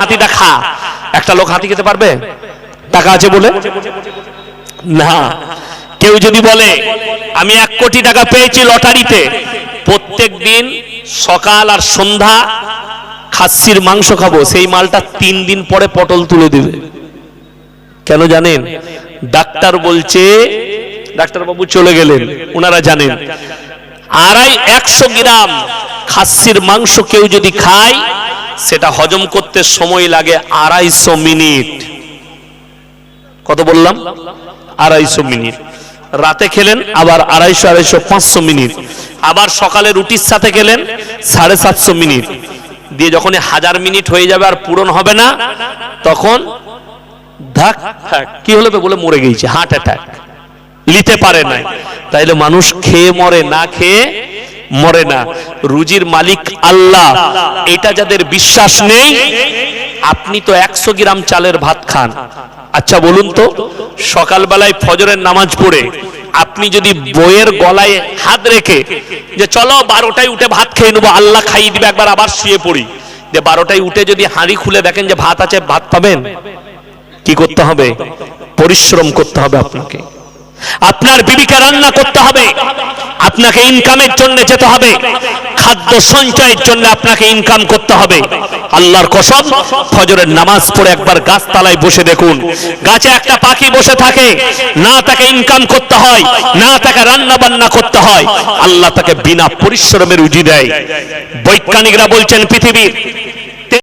হাতিটা খা। একটা লোক হাতি খেতে পারবে টাকা আছে বলে? না। কেউ যদি বলে আমি 1 কোটি টাকা পেয়েছি লটারিতে, প্রত্যেক দিন সকাল আর সন্ধ্যা খাসির মাংস খাবো, সেই মালটা 3 দিন পরে পটল তুলে দেবে। কেন জানেন? ডাক্তার বলছে, ডাক্তারবাবু চলে গেলেন, ওনারা জানেন, 100 গ্রাম খাসির মাংস কেউ যদি খায় সেটা হজম করতে সময় লাগে 250 মিনিট। কত বললাম? 250 মিনিট। রাতে খেলেন আবার 250, 500 মিনিট। আবার সকালে রুটির সাথে খেলেন 750 মিনিট দিয়ে যখন 1000 মিনিট হয়ে যাবে আর পূরণ হবে না, তখন ধাক কি হলো বলে মরে গেছে, হার্ট অ্যাটাক, নিতে পারে না। তাইলে মানুষ খেয়ে মরে, না খেয়ে মরে না। রুজির মালিক আল্লাহ, এটা যাদের বিশ্বাস নেই, আপনি তো 100 গ্রাম চালের ভাত খান। আচ্ছা বলুন তো, সকালবেলায় ফজরের নামাজ পড়ে আপনি যদি বইয়ের গলায় হাত রেখে যে চলো 12টায় উঠে ভাত খেয়ে নেবো, আল্লাহ খাইয়ে দিবে, একবার আবার শুয়ে পড়ি, যে 12টায় উঠে যদি হাঁড়ি খুলে দেখেন যে ভাত আছে, ভাত পাবেন? কি করতে হবে? পরিশ্রম করতে হবে। আপনাকে আপনার বিবিকে রান্না করতে হবে, আপনাকে ইনকামের জন্য যেতে হবে, খাদ্য সঞ্চয়ের জন্য আপনাকে ইনকাম করতে হবে। আল্লাহর কসম, ফজরের নামাজ পড়ে একবার গাছতলায় বসে দেখুন, গাছে একটা পাখি বসে থাকে, না তাকে ইনকাম করতে হয়, না তাকে রান্না বান্না করতে হয়, আল্লাহ তাকে বিনা পরিশ্রমে রুজি দেয়। বৈজ্ঞানিকরা বলছেন পৃথিবীর